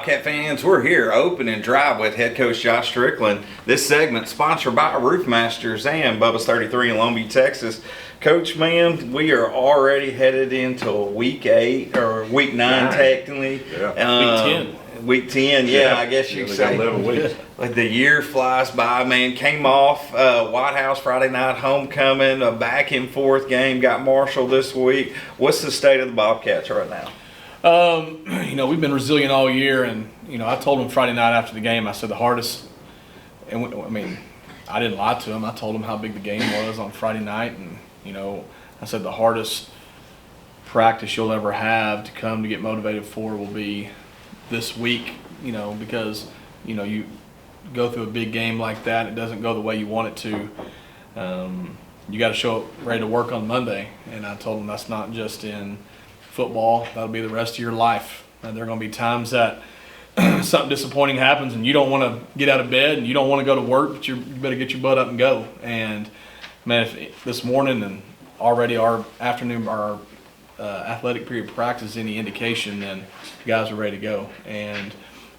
Bobcat fans, we're here opening drive with head coach Josh Strickland. This segment sponsored by Roof Masters and Bubba's 33 in Longview, Texas. Coach, man, we are already headed into week 8 or week 9 technically. Yeah. Week 10, I guess you could say. 11 weeks. Like the year flies by, man. Came off White House Friday night homecoming, a back and forth game. Got Marshall this week. What's the state of the Bobcats right now? We've been resilient all year, and I told him Friday night after the game. I said the hardest, and I didn't lie to him. I told him how big the game was on Friday night, and I said the hardest practice you'll ever have to come to get motivated for will be this week. Because you go through a big game like that, it doesn't go the way you want it to. You got to show up ready to work on Monday, and I told him that's not just in football, that'll be the rest of your life. And there are going to be times that something disappointing happens and you don't want to get out of bed and you don't want to go to work, but you better get your butt up and go. And man, if this morning and already our afternoon, our athletic period practice is any indication, then the guys are ready to go. And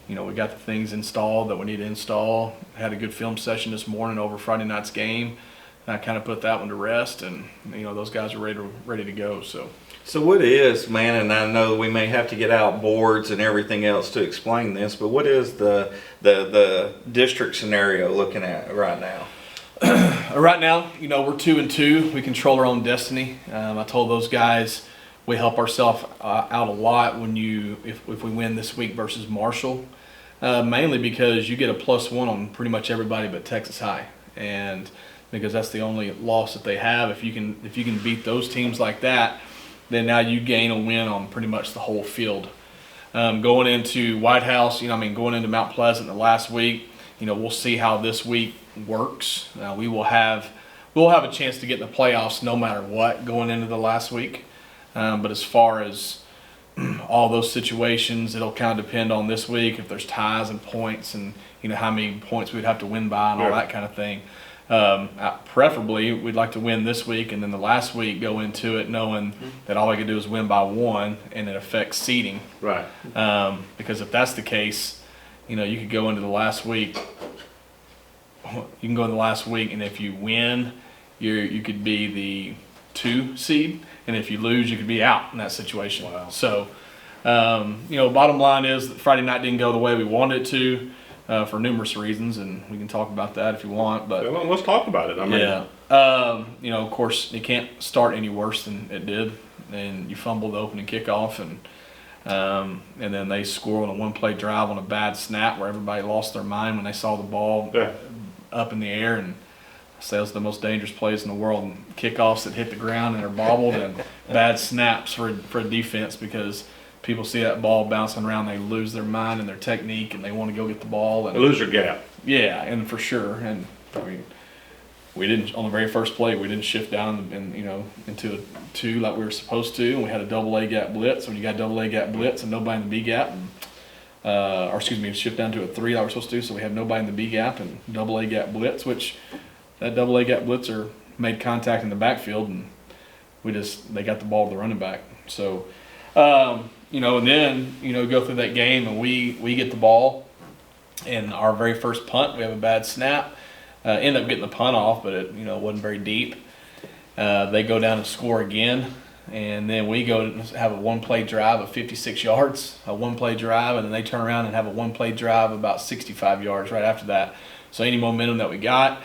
we got the things installed that we need to install. Had a good film session this morning over Friday night's game. I kind of put that one to rest, and those guys are ready to go. So what is, man, and I know we may have to get out boards and everything else to explain this, but what is the district scenario looking at right now? Right now, we're 2-2. We control our own destiny. I told those guys we help ourselves out a lot if we win this week versus Marshall, mainly because you get a +1 on pretty much everybody but Texas High, and because that's the only loss that they have. If you can beat those teams like that, then now you gain a win on pretty much the whole field. Going into White House, going into Mount Pleasant the last week, we'll see how this week works. We'll have a chance to get in the playoffs no matter what going into the last week. But as far as all those situations, it'll kind of depend on this week if there's ties and points and how many points we'd have to win by and all that kind of thing. Preferably, we'd like to win this week, and then the last week go into it knowing that all I could do is win by 1, and it affects seeding. Right. Because if that's the case, you could go into the last week. You can go in the last week, and if you win, you could be the 2 seed, and if you lose, you could be out in that situation. Wow. So, bottom line is that Friday night didn't go the way we wanted it to. For numerous reasons, and we can talk about that if you want. But well, let's talk about it. of course, it can't start any worse than it did. And you fumbled the opening kickoff, and then they score on a one-play drive on a bad snap where everybody lost their mind when they saw the ball up in the air. And I say those are the most dangerous plays in the world. And kickoffs that hit the ground and are bobbled, and bad snaps for a defense because people see that ball bouncing around, they lose their mind and their technique, and they want to go get the ball. And they lose their gap. Yeah, and for sure. And we didn't on the very first play. We didn't shift down and into a 2 like we were supposed to. And we had a double A gap blitz. When you got double A gap blitz and nobody in the B gap, shift down to a 3 like we're supposed to. So we have nobody in the B gap and double A gap blitz, which that double A gap blitzer made contact in the backfield, and they got the ball to the running back. So. And then, go through that game, and we get the ball, and our very first punt, we have a bad snap. End up getting the punt off, but it, wasn't very deep. They go down and score again, and then we go and have a one-play drive of 56 yards, a one-play drive, and then they turn around and have a one-play drive about 65 yards right after that. So any momentum that we got.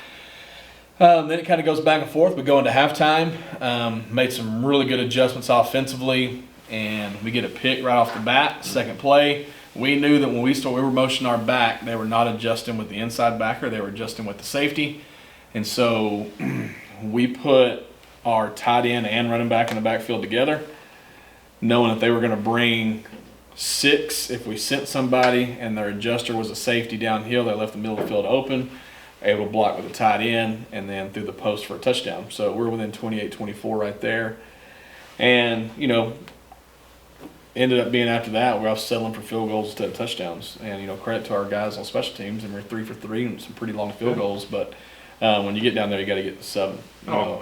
Then it kind of goes back and forth. We go into halftime, made some really good adjustments offensively, and we get a pick right off the bat, second play. We knew that when we were motioning our back, they were not adjusting with the inside backer, they were adjusting with the safety. And so we put our tight end and running back in the backfield together, knowing that they were going to bring 6 if we sent somebody, and their adjuster was a safety downhill. They left the middle of the field open, able to block with the tight end, and then through the post for a touchdown. So we're within 28-24 right there. And, ended up being after that, we're all settling for field goals instead of touchdowns. And, credit to our guys on special teams, and we're 3 for 3 and some pretty long field goals. But when you get down there, you got to get the 7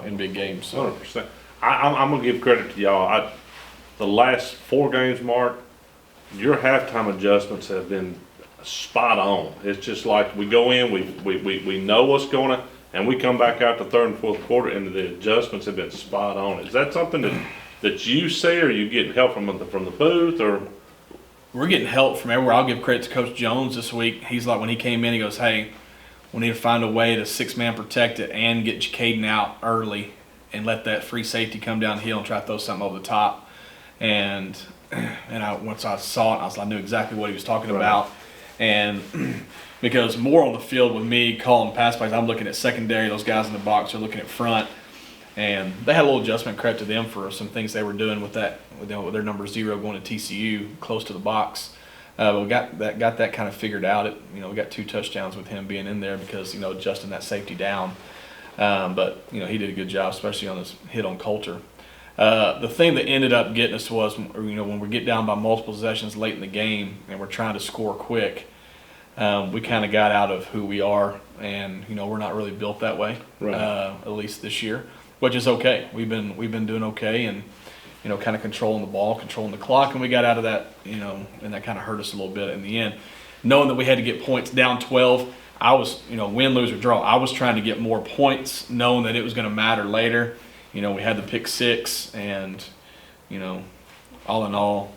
in big games. So. 100%. I'm going to give credit to y'all. The last 4 games, Marc, your halftime adjustments have been spot on. It's just like we go in, we know what's going on, and we come back out the third and fourth quarter, and the adjustments have been spot on. Is that something that you say, or are you getting help from the booth, or? We're getting help from everywhere. I'll give credit to Coach Jones this week. He's like, when he came in, he goes, "Hey, we need to find a way to 6-man protect it and get Jacaden out early and let that free safety come downhill and try to throw something over the top." And once I saw it, I knew exactly what he was talking about. And because more on the field with me calling pass plays, I'm looking at secondary. Those guys in the box are looking at front. And they had a little adjustment, credit to them for some things they were doing with that, with their number 0 going to TCU close to the box. But we got that kind of figured out. We got 2 touchdowns with him being in there because adjusting that safety down. But he did a good job, especially on his hit on Coulter. The thing that ended up getting us was when we get down by multiple possessions late in the game and we're trying to score quick. We kind of got out of who we are, and we're not really built that way. Right. At least this year. Which is okay. We've been doing okay, and kind of controlling the ball, controlling the clock, and we got out of that, and that kind of hurt us a little bit in the end. Knowing that we had to get points down 12, I was, win, lose, or draw. I was trying to get more points, knowing that it was going to matter later. We had the pick 6, and all in all,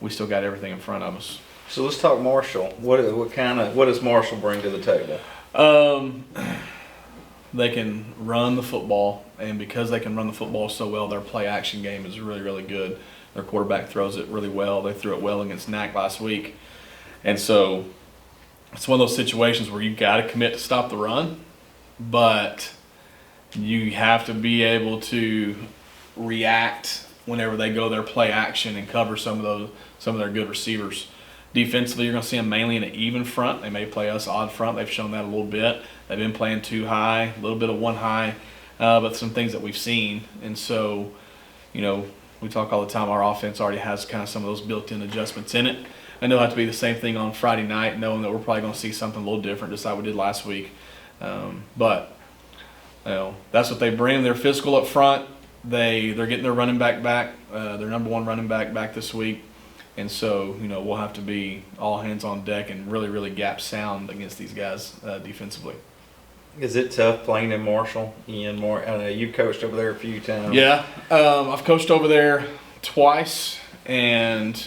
we still got everything in front of us. So let's talk Marshall. What does Marshall bring to the table? They can run the football, and because they can run the football so well, their play-action game is really, really good. Their quarterback throws it really well. They threw it well against NAC last week. And so it's one of those situations where you got to commit to stop the run, but you have to be able to react whenever they go their play-action and cover some of their good receivers. Defensively, you're going to see them mainly in an even front. They may play us odd front. They've shown that a little bit. They've been playing 2 high, a little bit of 1 high, but some things that we've seen. And so, we talk all the time, our offense already has kind of some of those built-in adjustments in it. And it'll have to be the same thing on Friday night, knowing that we're probably going to see something a little different, just like we did last week. But that's what they bring. They're physical up front. They're getting their running back back, their number 1 running back this week. And so, we'll have to be all hands on deck and really, really gap sound against these guys defensively. Is it tough playing in Marshall? Ian, I know you coached over there a few times. Yeah, I've coached over there twice, and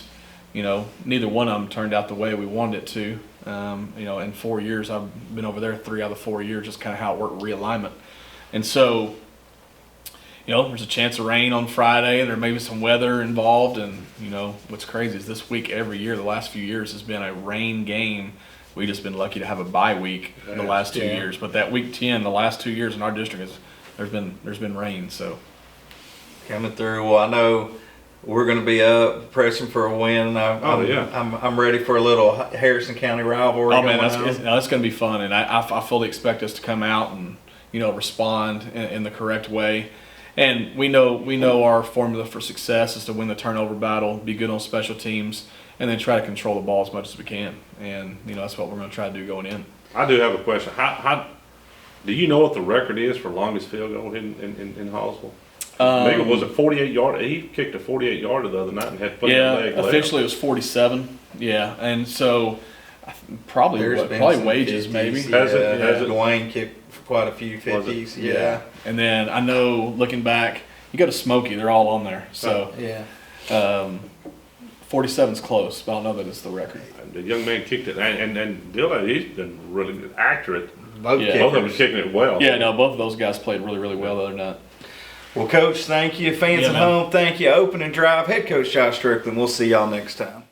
neither one of them turned out the way we wanted it to. In 4 years, I've been over there 3 out of the 4 years, just kind of how it worked, realignment. And so, there's a chance of rain on Friday. There may be some weather involved, and what's crazy is this week every year, the last few years, has been a rain game. We've just been lucky to have a bye week the last 2 years. But that week 10, the last 2 years in our district, there's been rain. So coming through. Well, I know we're going to be up pressing for a win. I'm ready for a little Harrison County rivalry. Oh man, that's going to be fun, and I fully expect us to come out and respond in the correct way. And we know our formula for success is to win the turnover battle, be good on special teams, and then try to control the ball as much as we can. And that's what we're going to try to do going in. I do have a question. How do you know what the record is for longest field goal in Hallsville? Maybe was it 48 yard? He kicked a 48 yarder the other night and had put the leg left. Officially it was 47. Yeah, and so probably wages 50s, maybe. Has it? Dwayne kicked quite a few 50s. Yeah. And then I know looking back, you go to Smokey, they're all on there. So 47's close, but I don't know that it's the record. The young man kicked it, and Dylan, he's been really accurate. Both of them kicking it well. Yeah, no, both of those guys played really, really well the other night. Well, Coach, thank you. Fans at home, thank you. Opening drive, head coach Josh Strickland. We'll see y'all next time.